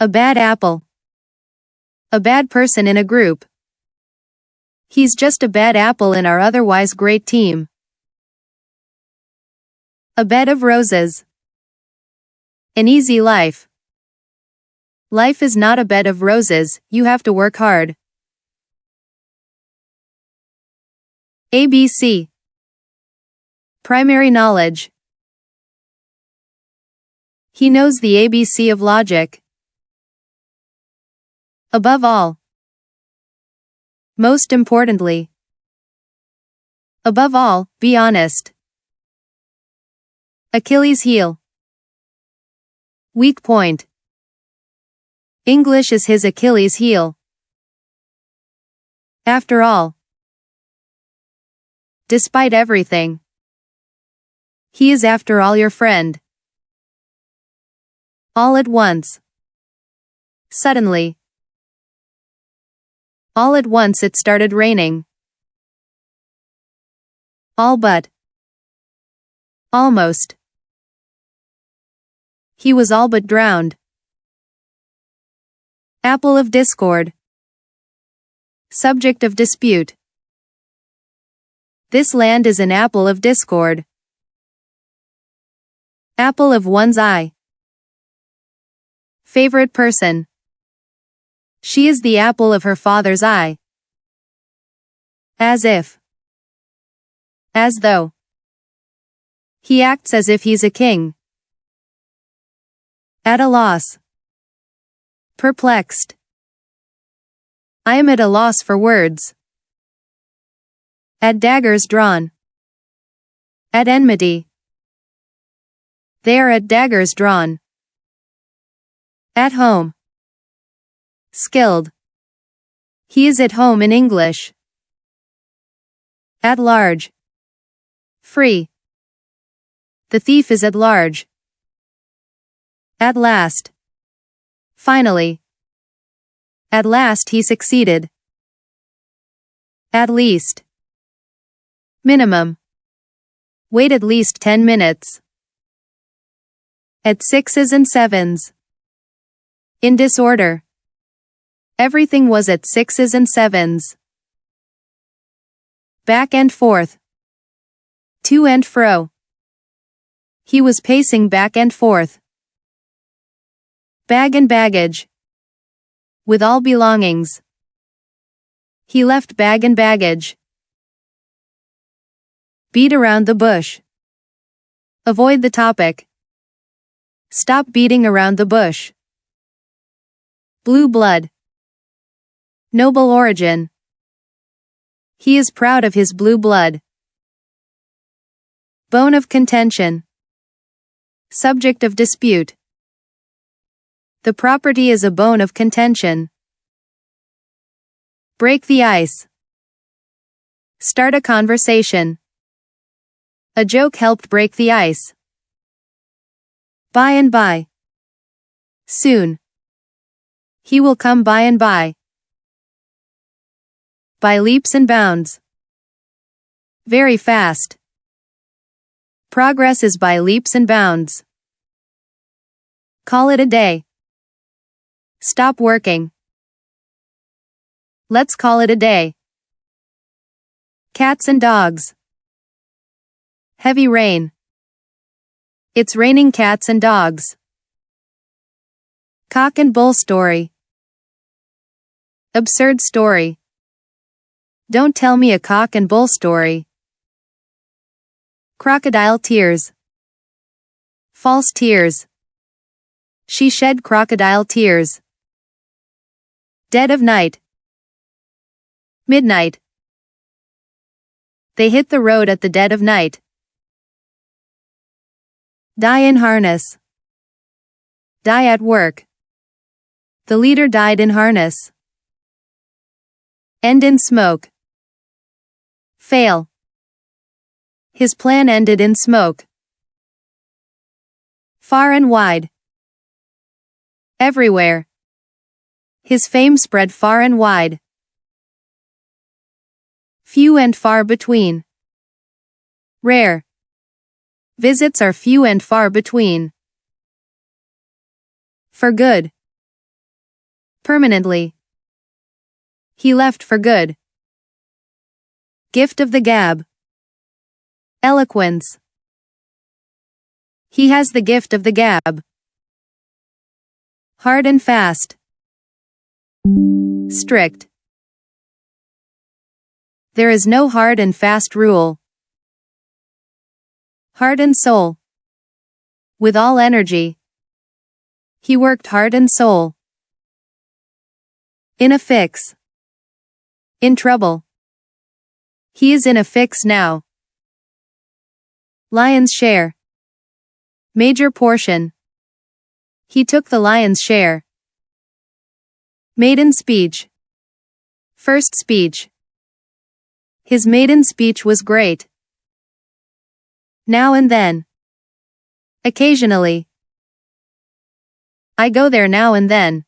A bad apple. A bad person in a group. He's just a bad apple in our otherwise great team. A bed of roses. An easy life. Life is not a bed of roses, you have to work hard. ABC. Primary knowledge. He knows the ABC of logic. Above all. Most importantly. Above all, be honest. Achilles heel. Weak point. English is his Achilles heel. After all. Despite everything. He is after all your friend. All at once. Suddenly. All at once it started raining. All but. Almost. He was all but drowned. Apple of discord. Subject of dispute. This land is an apple of discord. Apple of one's eye. Favorite person. She is the apple of her father's eye. As if. As though. He acts as if he's a king. At a loss. Perplexed. I am at a loss for words. At daggers drawn. At enmity. They are at daggers drawn. At home. Skilled. He is at home in English. At large. Free. The thief is at large. At last. Finally. At last he succeeded. At least. Minimum. Wait at least 10 minutes. At sixes and sevens. In disorder. Everything was at sixes and sevens. Back and forth. To and fro. He was pacing back and forth. Bag and baggage. With all belongings. He left bag and baggage. Beat around the bush. Avoid the topic. Stop beating around the bush. Blue blood. Noble origin. He is proud of his blue blood. Bone of contention. Subject of dispute. The property is a bone of contention. Break the ice. Start a conversation. A joke helped break the ice. By and by. Soon. He will come by and by. By leaps and bounds. Very fast. Progress is by leaps and bounds. Call it a day. Stop working. Let's call it a day. Cats and dogs. Heavy rain. It's raining cats and dogs. Cock and bull story. Absurd story. Don't tell me a cock and bull story. Crocodile tears. False tears. She shed crocodile tears. Dead of night. Midnight. They hit the road at the dead of night. Die in harness. Die at work. The leader died in harness. End in smoke. Fail. His plan ended in smoke. Far and wide. Everywhere. His fame spread far and wide. Few and far between. Rare. Visits are few and far between. For good. permanently. He left for good. Gift of the gab. Eloquence. He has the gift of the gab. Hard and fast. Strict. There is no hard and fast rule. Heart and soul. With all energy. He worked heart and soul. In a fix. In trouble. He is in a fix now. Lion's share. Major portion. He took the lion's share. Maiden speech. First speech. His maiden speech was great. Now and then. Occasionally. I go there now and then.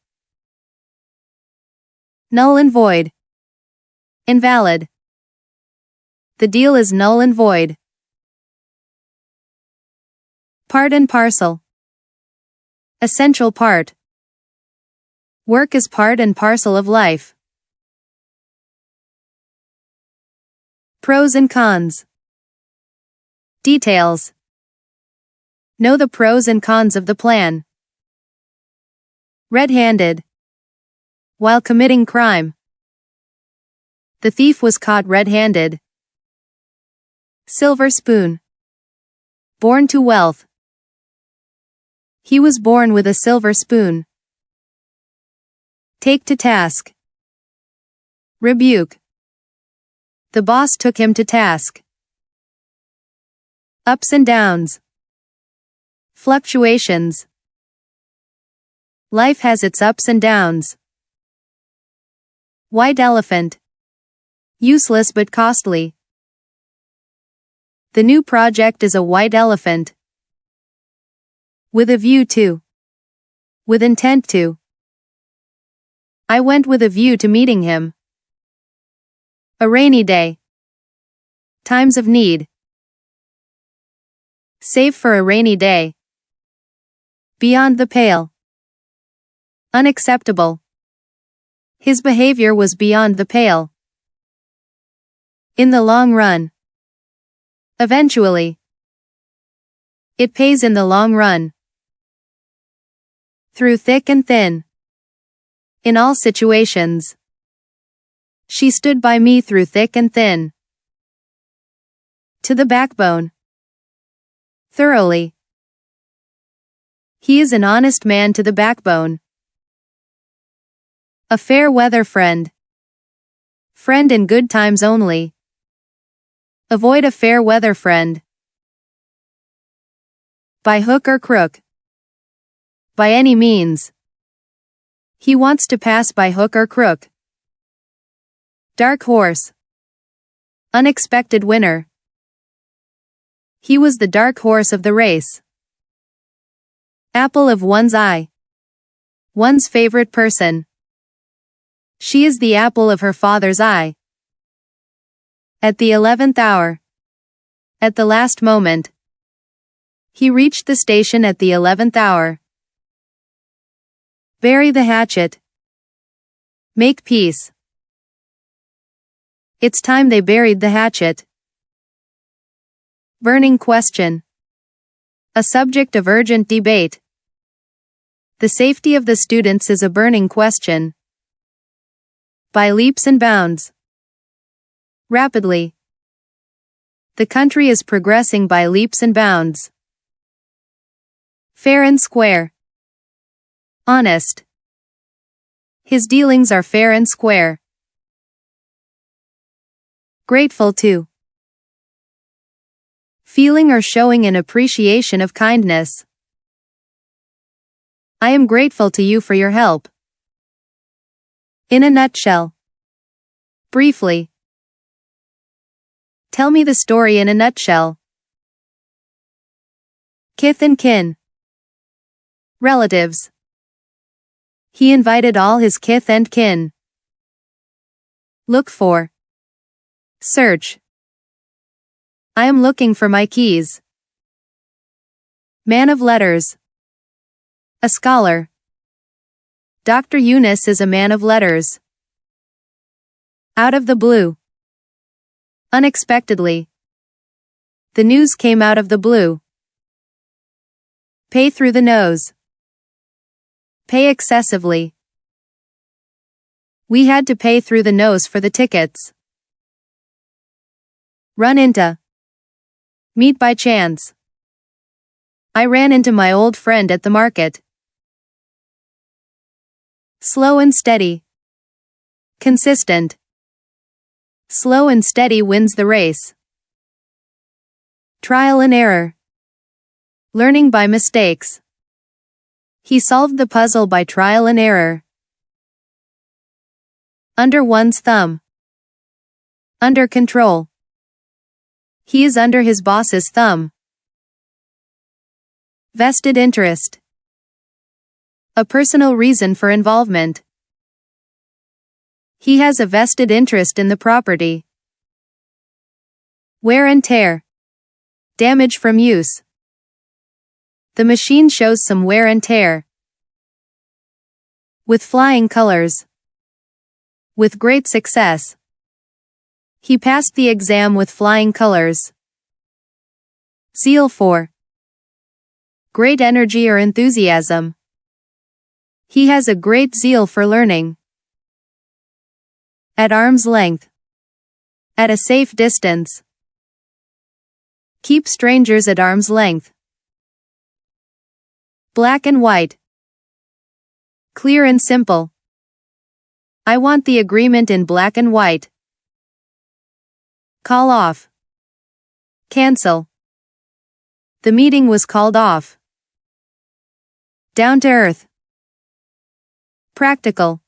Null and void. Invalid. The deal is null and void. Part and parcel. Essential part. Work is part and parcel of life. Pros and cons. Details. Know the pros and cons of the plan. Red-handed. While committing crime. The thief was caught red-handed. Silver spoon. Born to wealth. He was born with a silver spoon. Take to task. Rebuke. The boss took him to task. Ups and downs. Fluctuations. Life has its ups and downs. White elephant. Useless but costly. The new project is a white elephant. With a view to. With intent to. I went with a view to meeting him. A rainy day. Times of need. Save for a rainy day. Beyond the pale. Unacceptable. His behavior was beyond the pale. In the long run. Eventually. It pays in the long run. Through thick and thin. In all situations. She stood by me through thick and thin. To the backbone. Thoroughly. He is an honest man to the backbone. A fair weather friend. Friend in good times only. Avoid a fair weather friend. By hook or crook. By any means. He wants to pass by hook or crook. Dark horse. Unexpected winner. He was the dark horse of the race. Apple of one's eye. One's favorite person. She is the apple of her father's eye. At the 11th hour. At the last moment. He reached the station at the 11th hour. Bury the hatchet. Make peace. It's time they buried the hatchet. Burning question. A subject of urgent debate. The safety of the students is a burning question. By leaps and bounds. Rapidly. The country is progressing by leaps and bounds. Fair and square. Honest. His dealings are fair and square. Grateful to. Feeling or showing an appreciation of kindness. I am grateful to you for your help. In a nutshell. Briefly. Tell me the story in a nutshell. Kith and kin. Relatives. He invited all his kith and kin. Look for. Search. I am looking for my keys. Man of letters. A scholar. Dr. Yunus is a man of letters. Out of the blue. Unexpectedly. The news came out of the blue. Pay through the nose. Pay excessively. We had to pay through the nose for the tickets. Run into. Meet by chance. I ran into my old friend at the market. Slow and steady. Consistent. Slow and steady wins the race. Trial and error. Learning by mistakes. He solved the puzzle by trial and error. Under one's thumb. Under control. He is under his boss's thumb. Vested interest. A personal reason for involvement. He has a vested interest in the property. Wear and tear. Damage from use. The machine shows some wear and tear. With flying colors. With great success. He passed the exam with flying colors. Zeal for. Great energy or enthusiasm. He has a great zeal for learning. At arm's length. At a safe distance. Keep strangers at arm's length. Black and white. Clear and simple. I want the agreement in black and white. Call off. Cancel. The meeting was called off. Down to earth. Practical.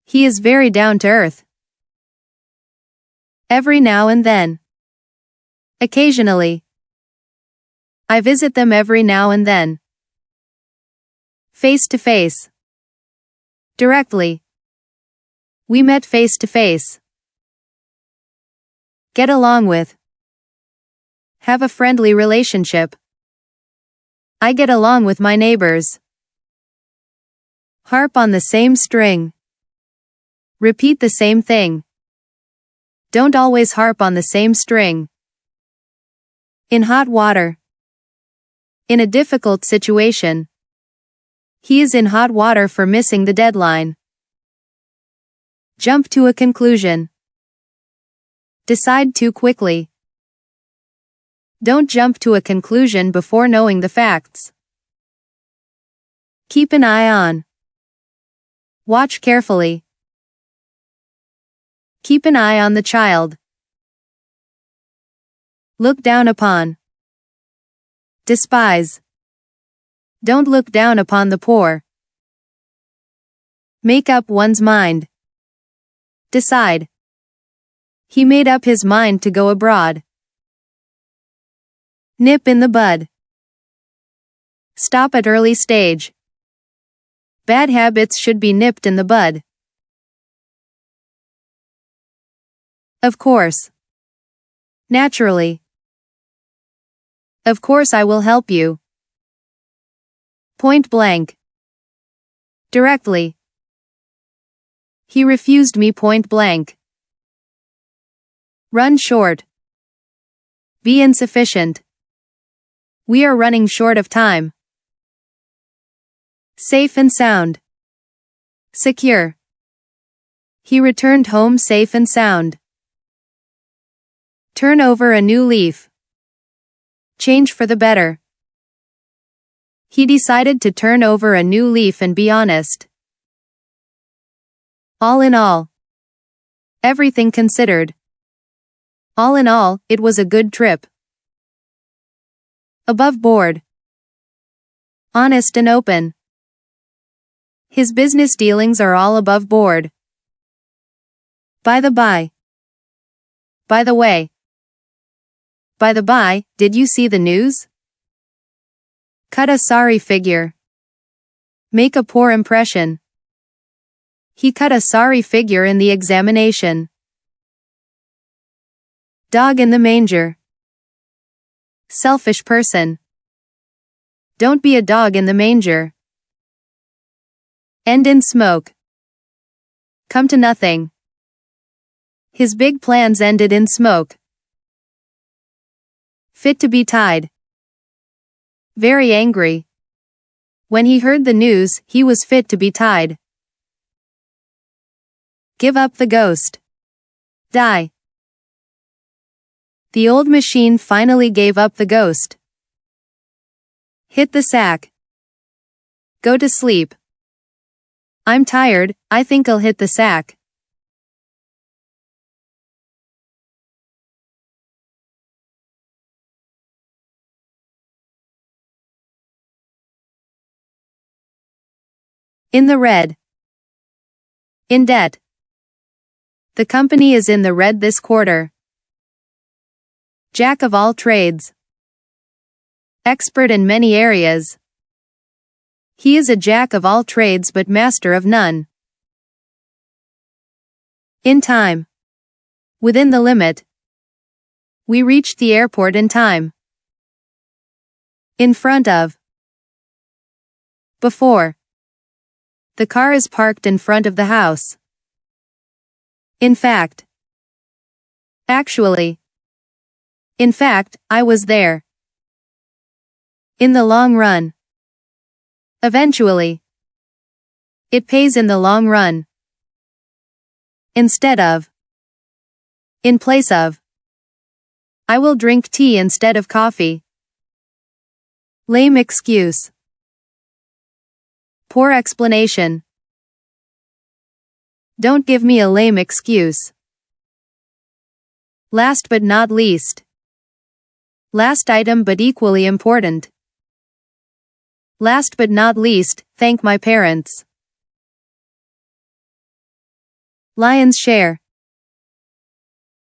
He is very down to earth. Every now and then. Occasionally. I visit them every now and then. Face to face. Directly. We met face to face. Get along with. Have a friendly relationship. I get along with my neighbors. Harp on the same string. Repeat the same thing. Don't always harp on the same string. In hot water. In a difficult situation. He is in hot water for missing the deadline. Jump to a conclusion. Decide too quickly. Don't jump to a conclusion before knowing the facts. Keep an eye on. Watch carefully. Keep an eye on the child. Look down upon. Despise. Don't look down upon the poor. Make up one's mind. Decide. He made up his mind to go abroad. Nip in the bud. Stop at early stage. Bad habits should be nipped in the bud. Of course. Naturally. Of course I will help you. Point blank. Directly. He refused me point blank. Run short. Be insufficient. We are running short of time. Safe and sound. Secure. He returned home safe and sound. Turn over a new leaf. Change for the better. He decided to turn over a new leaf and be honest. All in all. Everything considered. All in all, it was a good trip. Above board. Honest and open. His business dealings are all above board. By the by. By the way. By the by, did you see the news? Cut a sorry figure. Make a poor impression. He cut a sorry figure in the examination. Dog in the manger. Selfish person. Don't be a dog in the manger. End in smoke. Come to nothing. His big plans ended in smoke. Fit to be tied. Very angry. When he heard the news, he was fit to be tied. Give up the ghost. Die. The old machine finally gave up the ghost. Hit the sack. Go to sleep. I'm tired, I think I'll hit the sack. In the red. In debt. The company is in the red this quarter. Jack of all trades. Expert in many areas. He is a jack of all trades but master of none. In time. Within the limit. We reached the airport in time. In front of. Before. The car is parked in front of the house. In fact. Actually. In fact, I was there. In the long run. Eventually. It pays in the long run. Instead of. In place of. I will drink tea instead of coffee. Lame excuse. Poor explanation. Don't give me a lame excuse. Last but not least. Last item but equally important. Last but not least, thank my parents. Lion's share.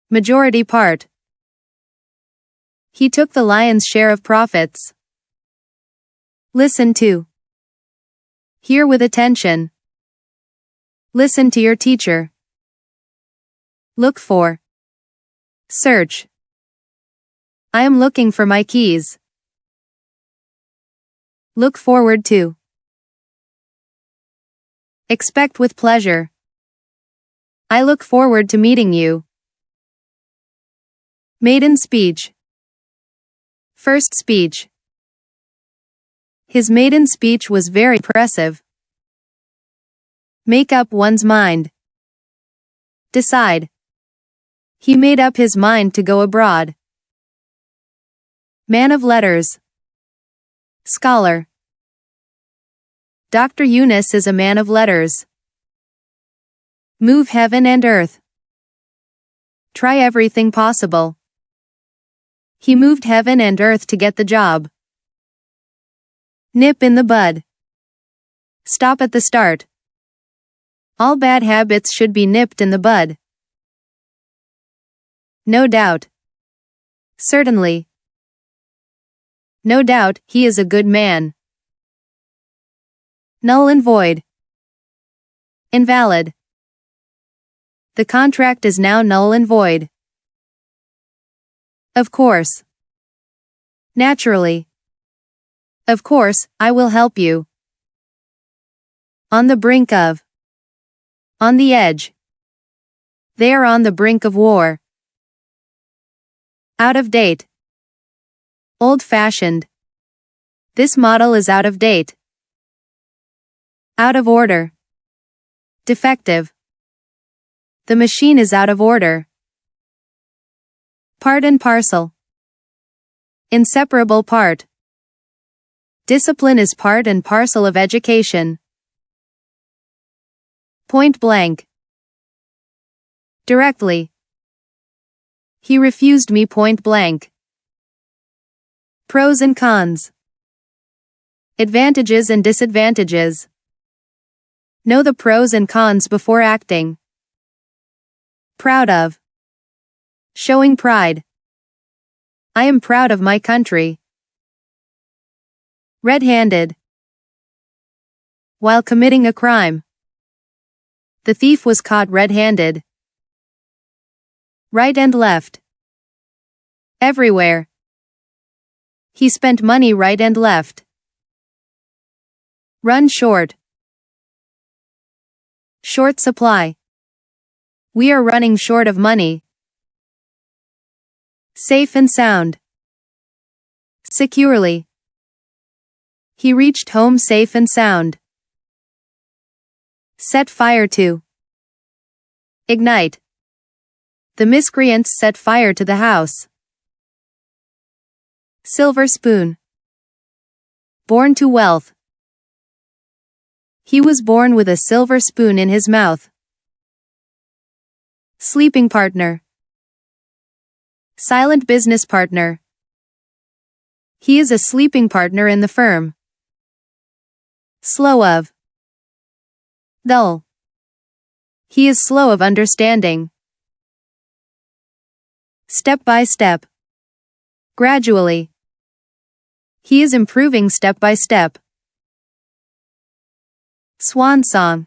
Majority part. He took the lion's share of profits. Listen to. Hear with attention. Listen to your teacher. Look for. Search. I am looking for my keys. Look forward to. Expect with pleasure. I look forward to meeting you. Maiden speech. First speech. His maiden speech was very impressive. Make up one's mind. Decide. He made up his mind to go abroad. Man of letters. Scholar. Dr. Yunus is a man of letters. Move heaven and earth. Try everything possible. He moved heaven and earth to get the job. Nip in the bud. Stop at the start. All bad habits should be nipped in the bud. No doubt. Certainly. No doubt, he is a good man. Null and void. Invalid. The contract is now null and void. Of course. Naturally. Of course, I will help you. On the brink of. On the edge. They are on the brink of war. Out of date. Old-fashioned. This model is out of date. Out of order. Defective. The machine is out of order. Part and parcel. Inseparable part. Discipline is part and parcel of education. Point blank. Directly. He refused me point blank. Pros and cons. Advantages and disadvantages. Know the pros and cons before acting. Proud of. Showing pride. I am proud of my country. Red-handed. While committing a crime. The thief was caught red-handed. Right and left. Everywhere. He spent money right and left. Run short. Short supply. We are running short of money. Safe and sound. Securely. He reached home safe and sound. Set fire to. Ignite. The miscreants set fire to the house. Silver spoon. Born to wealth. He was born with a silver spoon in his mouth. Sleeping partner. Silent business partner. He is a sleeping partner in the firm. Slow of. Dull. He is slow of understanding. Step by step. Gradually. He is improving step by step. Swan song.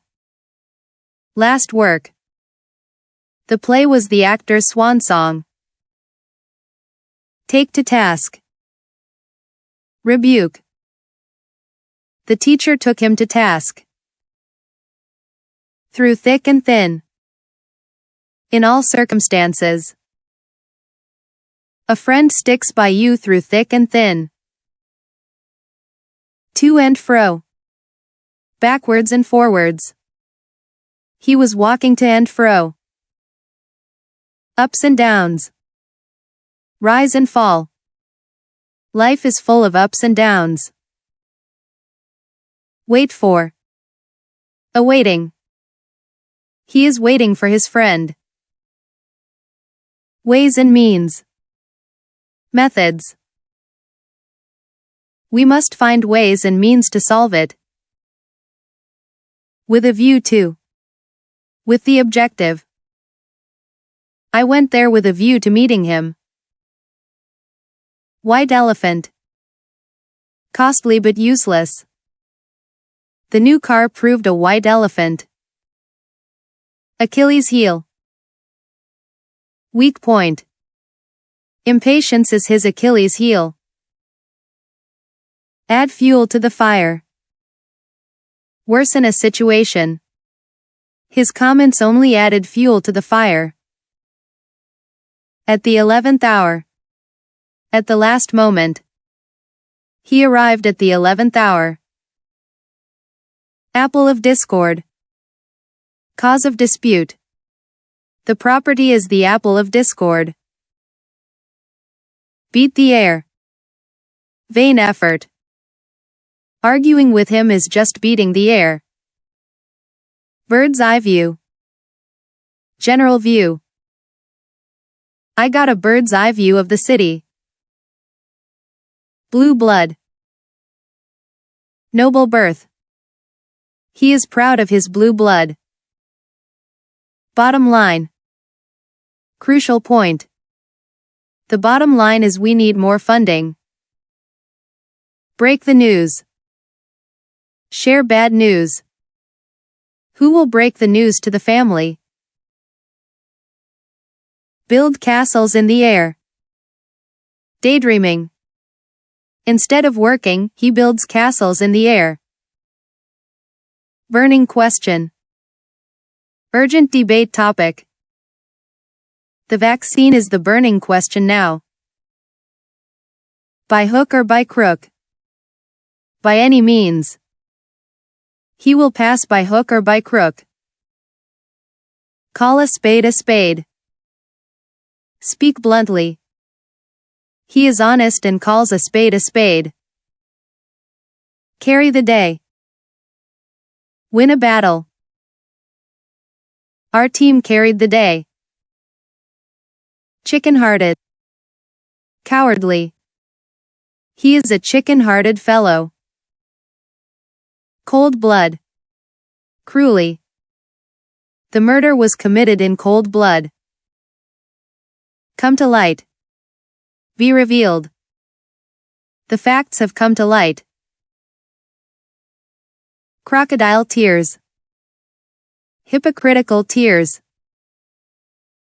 Last work. The play was the actor's swan song. Take to task. Rebuke. The teacher took him to task. Through thick and thin. In all circumstances. A friend sticks by you through thick and thin. To and fro. Backwards and forwards. He was walking to and fro. Ups and downs. Rise and fall. Life is full of ups and downs. Wait for. Awaiting. He is waiting for his friend. Ways and means. Methods. We must find ways and means to solve it. With a view to. With the objective. I went there with a view to meeting him. White elephant. Costly but useless. The new car proved a white elephant. Achilles heel. Weak point. Impatience is his Achilles heel. Add fuel to the fire. Worsen a situation. His comments only added fuel to the fire. At the 11th hour. At the last moment. He arrived at the 11th hour. Apple of discord. Cause of dispute. The property is the apple of discord. Beat the air. Vain effort. Arguing with him is just beating the air. Bird's eye view. General view. I got a bird's eye view of the city. Blue blood. Noble birth. He is proud of his blue blood. Bottom line. Crucial point. The bottom line is we need more funding. Break the news. Share bad news. Who will break the news to the family? Build castles in the air. Daydreaming. Instead of working, he builds castles in the air. Burning question. Urgent debate topic. The vaccine is the burning question now. By hook or by crook? By any means. He will pass by hook or by crook. Call a spade a spade. Speak bluntly. He is honest and calls a spade a spade. Carry the day. Win a battle. Our team carried the day. Chicken-hearted. Cowardly. He is a chicken-hearted fellow. Cold blood. Cruelly. The murder was committed in cold blood. Come to light. Be revealed. The facts have come to light. Crocodile tears. Hypocritical tears.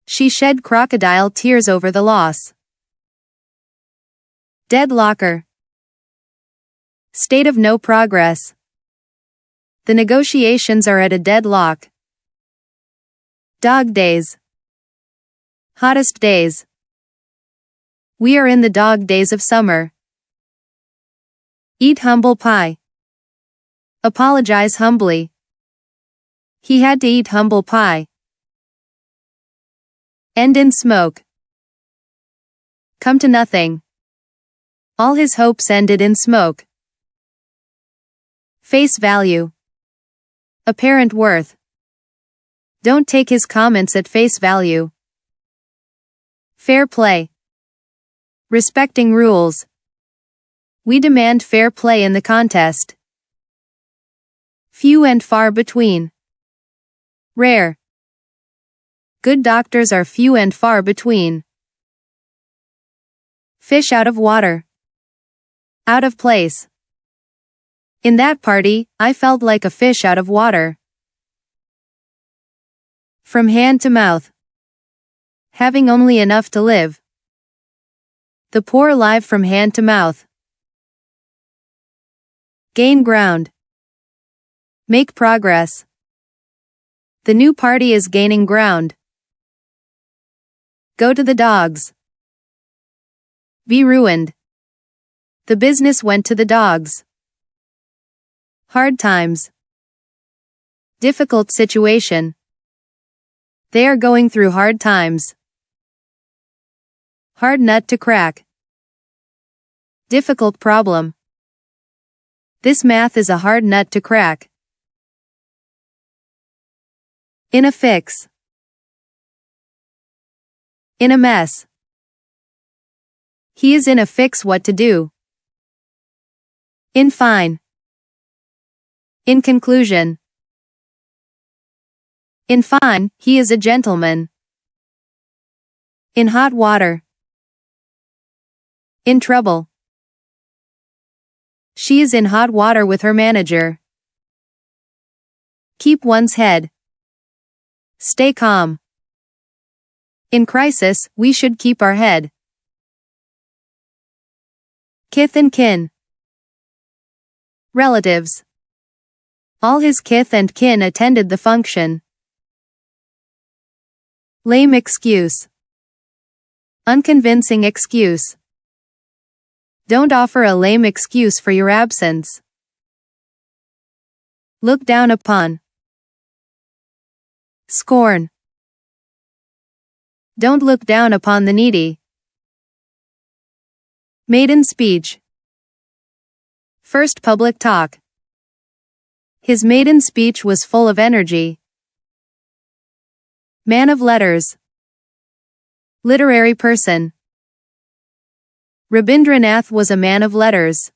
She shed crocodile tears over the loss. Deadlocker. State of no progress. The negotiations are at a deadlock. Dog days. Hottest days. We are in the dog days of summer. Eat humble pie. Apologize humbly. He had to eat humble pie. End in smoke. Come to nothing. All his hopes ended in smoke. Face value. Apparent worth. Don't take his comments at face value. Fair play. Respecting rules. We demand fair play in the contest. Few and far between. Rare. Good doctors are few and far between. Fish out of water. Out of place. In that party, I felt like a fish out of water. From hand to mouth. Having only enough to live. The poor live from hand to mouth. Gain ground. Make progress. The new party is gaining ground. Go to the dogs. Be ruined. The business went to the dogs. Hard times. Difficult situation. They are going through hard times. Hard nut to crack. Difficult problem. This math is a hard nut to crack. In a fix. In a mess. He is in a fix what to do. In fine. In conclusion. In fine, he is a gentleman. In hot water. In trouble. She is in hot water with her manager. Keep one's head. Stay calm. In crisis, we should keep our head. Kith and kin. Relatives. All his kith and kin attended the function. Lame excuse. Unconvincing excuse. Don't offer a lame excuse for your absence. Look down upon. Scorn. Don't look down upon the needy. Maiden speech. First public talk. His maiden speech was full of energy. Man of letters. Literary person. Rabindranath was a man of letters.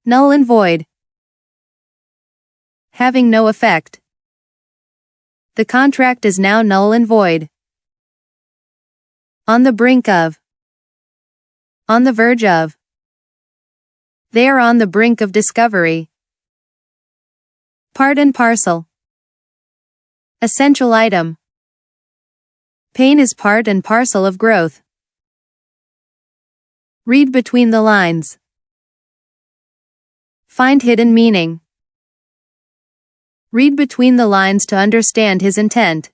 Null and void. Having no effect. The contract is now null and void. On the brink of. On the verge of. They are on the brink of discovery. Part and parcel. Essential item. Pain is part and parcel of growth. Read between the lines. Find hidden meaning. Read between the lines to understand his intent.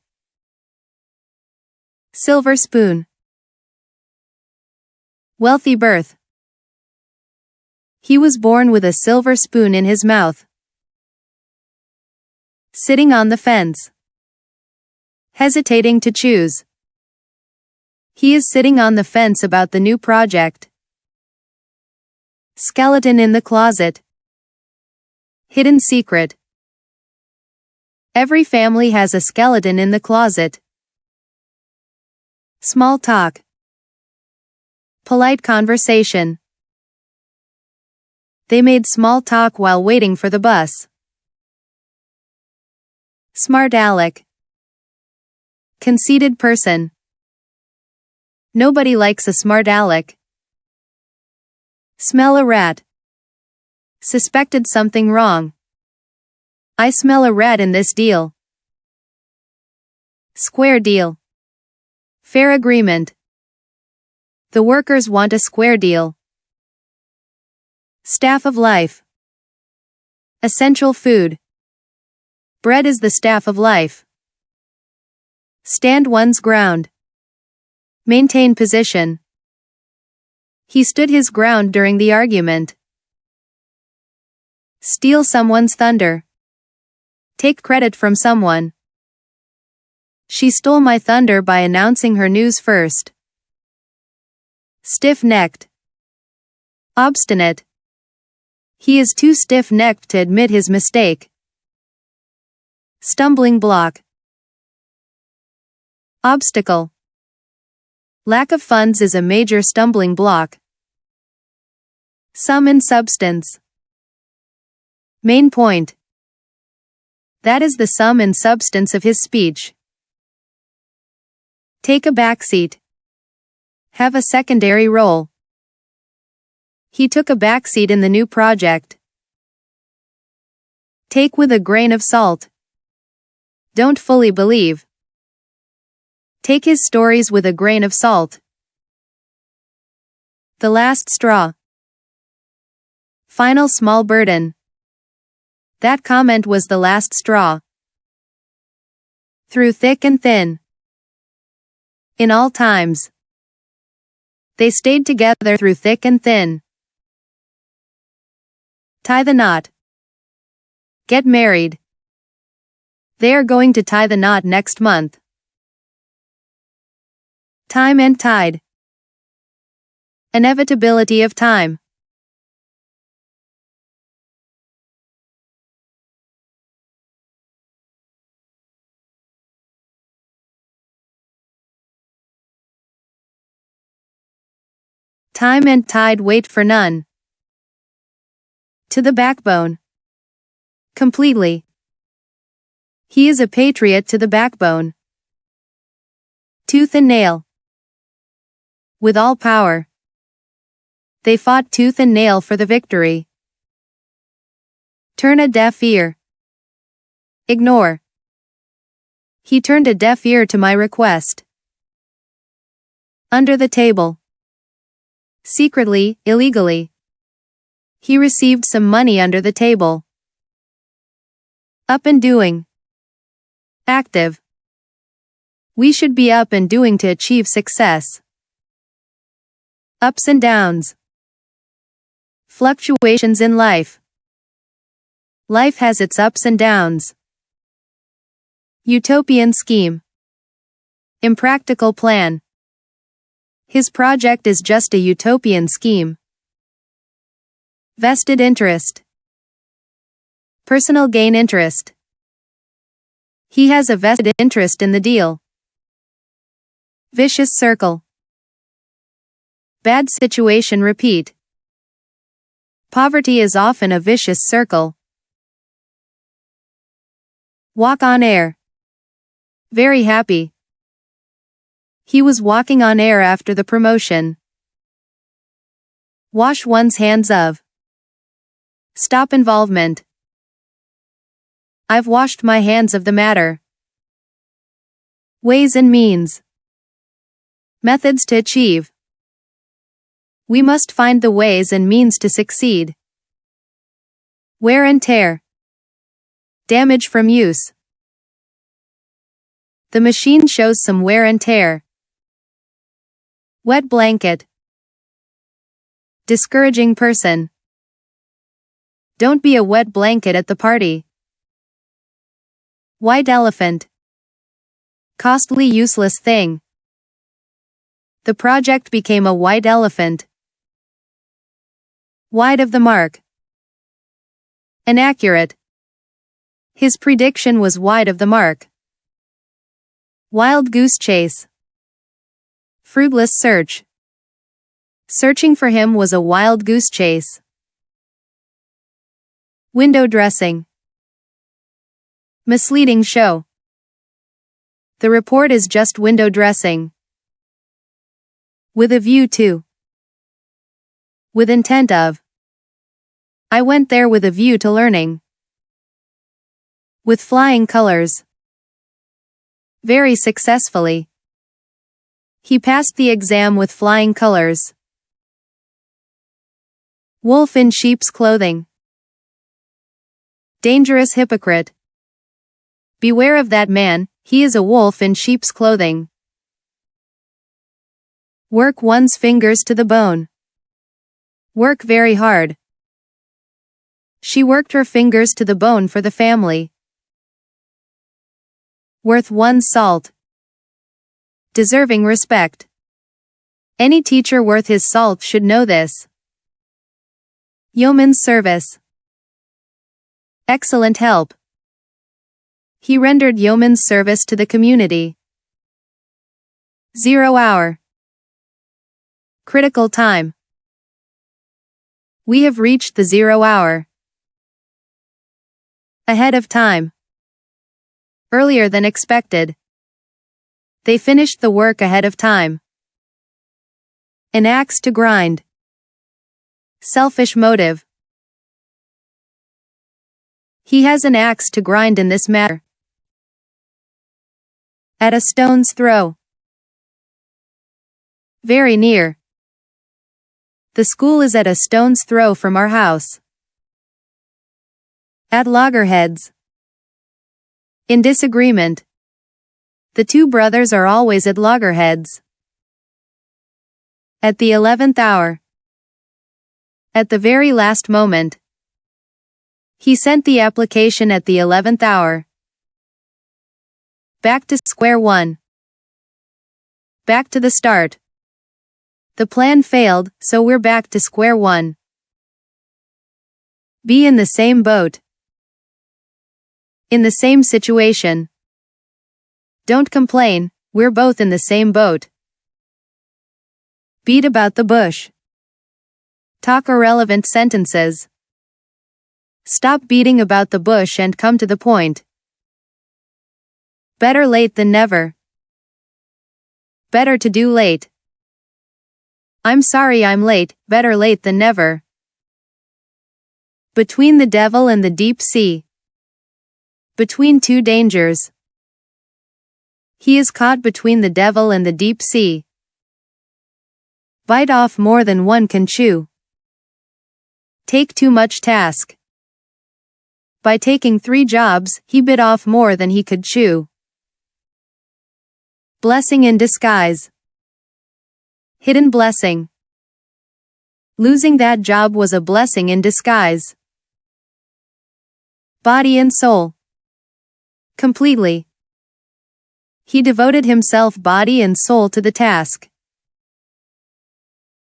Silver spoon. Wealthy birth. He was born with a silver spoon in his mouth. Sitting on the fence. Hesitating to choose. He is sitting on the fence about the new project. Skeleton in the closet. Hidden secret. Every family has a skeleton in the closet. Small talk. Polite conversation. They made small talk while waiting for the bus. Smart aleck. Conceited person. Nobody likes a smart aleck. Smell a rat. Suspected something wrong. I smell a rat in this deal. Square deal. Fair agreement. The workers want a square deal. Staff of life. Essential food. Bread is the staff of life. Stand one's ground. Maintain position. He stood his ground during the argument. Steal someone's thunder. Take credit from someone. She stole my thunder by announcing her news first. Stiff-necked. Obstinate. He is too stiff-necked to admit his mistake. Stumbling block. Obstacle. Lack of funds is a major stumbling block. Sum and substance. Main point. That is the sum and substance of his speech. Take a backseat. Have a secondary role. He took a backseat in the new project. Take with a grain of salt. Don't fully believe. Take his stories with a grain of salt. The last straw. Final small burden. That comment was the last straw. Through thick and thin. In all times. They stayed together through thick and thin. Tie the knot. Get married. They are going to tie the knot next month. Time and tide. Inevitability of time. Time and tide wait for none. To the backbone. Completely. He is a patriot to the backbone. Tooth and nail. With all power. They fought tooth and nail for the victory. Turn a deaf ear. Ignore. He turned a deaf ear to my request. Under the table. Secretly, illegally. He received some money under the table. Up and doing. Active. We should be up and doing to achieve success. Ups and downs. Fluctuations in life. Life has its ups and downs. Utopian scheme. Impractical plan. His project is just a utopian scheme. Vested interest. Personal gain interest. He has a vested interest in the deal. Vicious circle. Bad situation repeat. Poverty is often a vicious circle. Walk on air. Very happy. He was walking on air after the promotion. Wash one's hands of. Stop involvement. I've washed my hands of the matter. Ways and means. Methods to achieve. We must find the ways and means to succeed. Wear and tear. Damage from use. The machine shows some wear and tear. Wet blanket. Discouraging person. Don't be a wet blanket at the party. White elephant. Costly useless thing. The project became a white elephant. Wide of the mark. Inaccurate. His prediction was wide of the mark. Wild goose chase. Fruitless search. Searching for him was a wild goose chase. Window dressing. Misleading show. The report is just window dressing. With a view to. With intent of. I went there with a view to learning. With flying colors. Very successfully. He passed the exam with flying colors. Wolf in sheep's clothing. Dangerous hypocrite. Beware of that man, he is a wolf in sheep's clothing. Work one's fingers to the bone. Work very hard. She worked her fingers to the bone for the family. Worth one's salt. Deserving respect. Any teacher worth his salt should know this. Yeoman's service. Excellent help. He rendered yeoman's service to the community. 0 hour. Critical time. We have reached the 0 hour. Ahead of time. Earlier than expected. They finished the work ahead of time. An axe to grind. Selfish motive. He has an axe to grind in this matter. At a stone's throw. Very near. The school is at a stone's throw from our house. At loggerheads. In disagreement. The two brothers are always at loggerheads. At the 11th hour. At the very last moment. He sent the application at the 11th hour. Back to square one. Back to the start. The plan failed, so we're back to square one. Be in the same boat. In the same situation. Don't complain, we're both in the same boat. Beat about the bush. Talk irrelevant sentences. Stop beating about the bush and come to the point. Better late than never. Better to do late. I'm sorry I'm late, better late than never. Between the devil and the deep sea. Between two dangers. He is caught between the devil and the deep sea. Bite off more than one can chew. Take too much task. By taking 3 jobs, he bit off more than he could chew. Blessing in disguise. Hidden blessing. Losing that job was a blessing in disguise. Body and soul. Completely. He devoted himself body and soul to the task.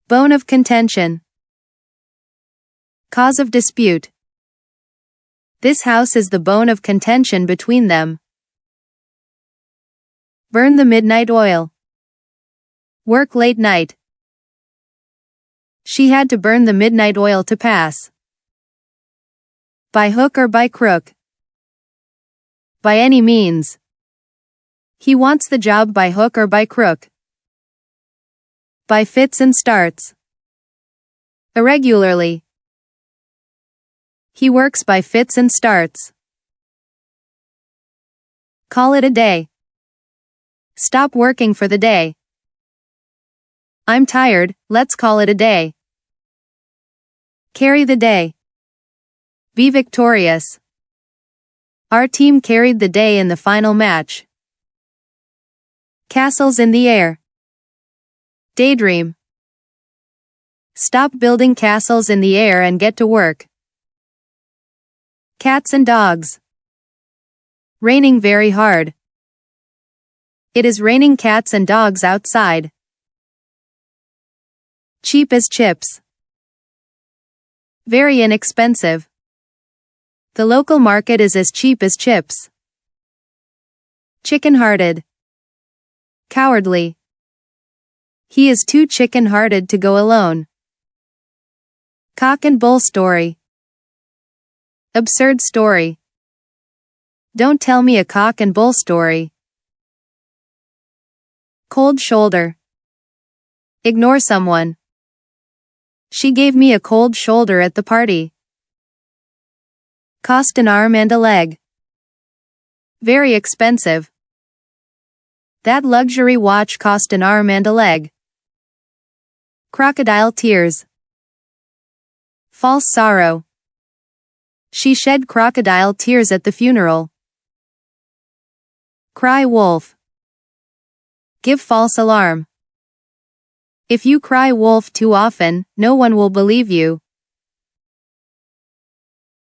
Bone of contention. Cause of dispute. This house is the bone of contention between them. Burn the midnight oil. Work late night. She had to burn the midnight oil to pass. By hook or by crook. By any means. He wants the job by hook or by crook. By fits and starts. Irregularly. He works by fits and starts. Call it a day. Stop working for the day. I'm tired, let's call it a day. Carry the day. Be victorious. Our team carried the day in the final match. Castles in the air. Daydream. Stop building castles in the air and get to work. Cats and dogs. Raining very hard. It is raining cats and dogs outside. Cheap as chips. Very inexpensive. The local market is as cheap as chips. Chicken-hearted. Cowardly. He is too chicken-hearted to go alone. Cock and bull story. Absurd story. Don't tell me a cock and bull story. Cold shoulder. Ignore someone. She gave me a cold shoulder at the party. Cost an arm and a leg. Very expensive. That luxury watch cost an arm and a leg. Crocodile tears. False sorrow. She shed crocodile tears at the funeral. Cry wolf. Give false alarm. If you cry wolf too often, no one will believe you.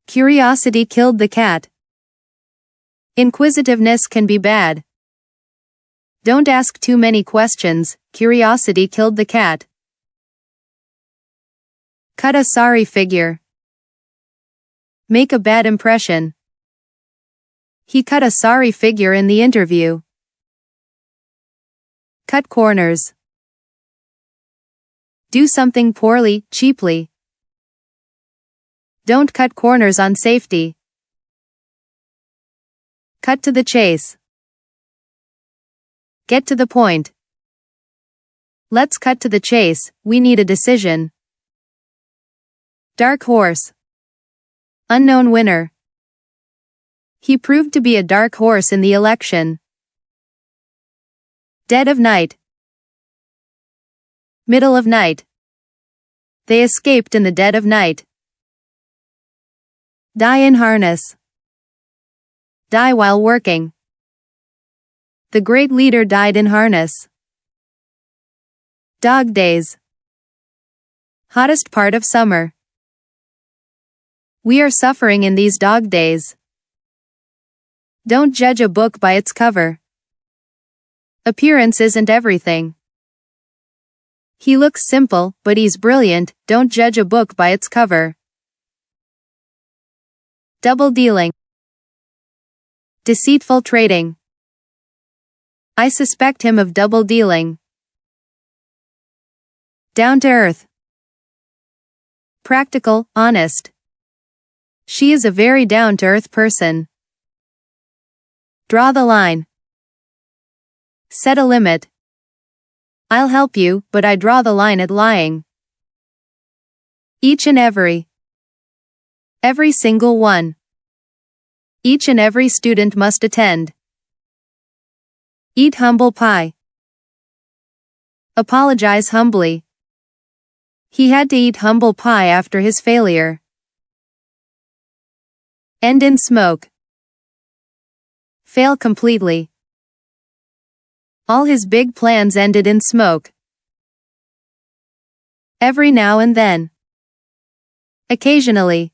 Curiosity killed the cat. Inquisitiveness can be bad. Don't ask too many questions, curiosity killed the cat. Cut a sorry figure. Make a bad impression. He cut a sorry figure in the interview. Cut corners. Do something poorly, cheaply. Don't cut corners on safety. Cut to the chase. Get to the point. Let's cut to the chase, we need a decision. Dark horse. Unknown winner. He proved to be a dark horse in the election. Dead of night. Middle of night. They escaped in the dead of night. Die in harness. Die while working. The great leader died in harness. Dog days. Hottest part of summer. We are suffering in these dog days. Don't judge a book by its cover. Appearance isn't everything. He looks simple, but he's brilliant, don't judge a book by its cover. Double dealing. Deceitful trading. I suspect him of double dealing. Down to earth. Practical, honest. She is a very down-to-earth person. Draw the line. Set a limit. I'll help you, but I draw the line at lying. Each and every. Every single one. Each and every student must attend. Eat humble pie. Apologize humbly. He had to eat humble pie after his failure. End in smoke. Fail completely. All his big plans ended in smoke. Every now and then. Occasionally.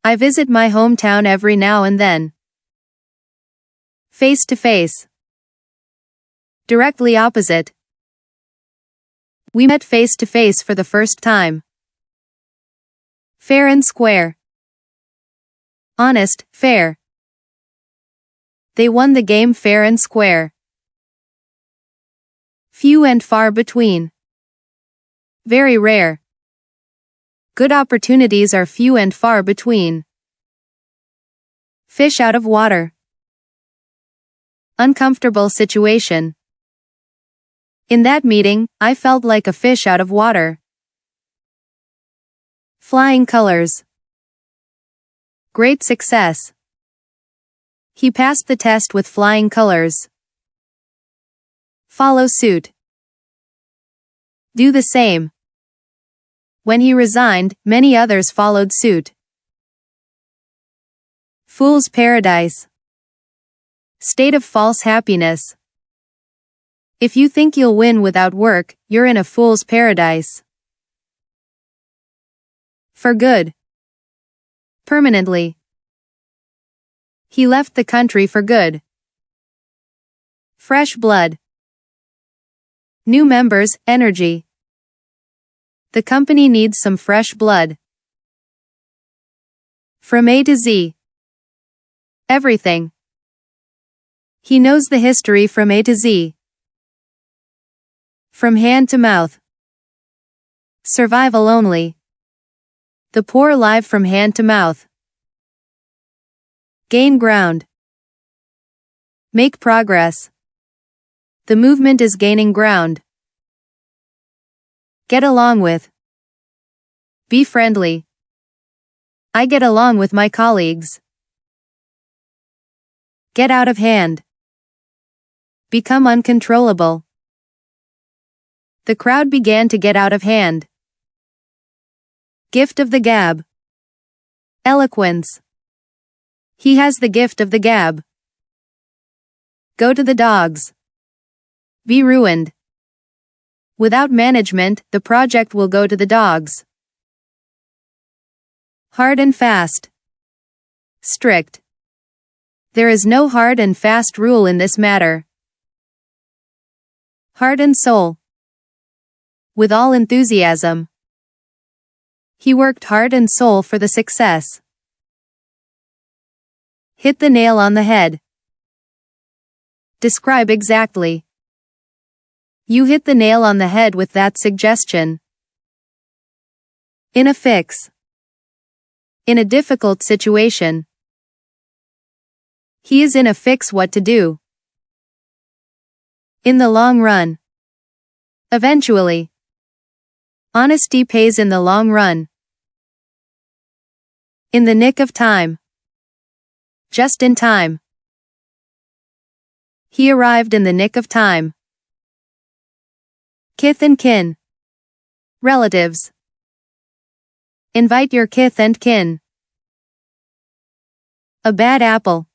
I visit my hometown every now and then. Face to face. Directly opposite. We met face to face for the first time. Fair and square. Honest, fair. They won the game fair and square. Few and far between. Very rare. Good opportunities are few and far between. Fish out of water. Uncomfortable situation. In that meeting, I felt like a fish out of water. Flying colors. Great success. He passed the test with flying colors. Follow suit. Do the same. When he resigned, many others followed suit. Fool's paradise. State of false happiness. If you think you'll win without work, you're in a fool's paradise. For good. Permanently. He left the country for good. Fresh blood. New members, energy. The company needs some fresh blood. From A to Z. Everything. He knows the history from A to Z. From hand to mouth. Survival only. The poor live from hand to mouth. Gain ground. Make progress. The movement is gaining ground. Get along with. Be friendly. I get along with my colleagues. Get out of hand. Become uncontrollable. The crowd began to get out of hand. Gift of the gab. Eloquence. He has the gift of the gab. Go to the dogs. Be ruined. Without management, the project will go to the dogs. Hard and fast. Strict. There is no hard and fast rule in this matter. Heart and soul. With all enthusiasm. He worked heart and soul for the success. Hit the nail on the head. Describe exactly. You hit the nail on the head with that suggestion. In a fix. In a difficult situation. He is in a fix what to do. In the long run. Eventually. Honesty pays in the long run. In the nick of time. Just in time. He arrived in the nick of time. Kith and kin. Relatives. Invite your kith and kin. A bad apple.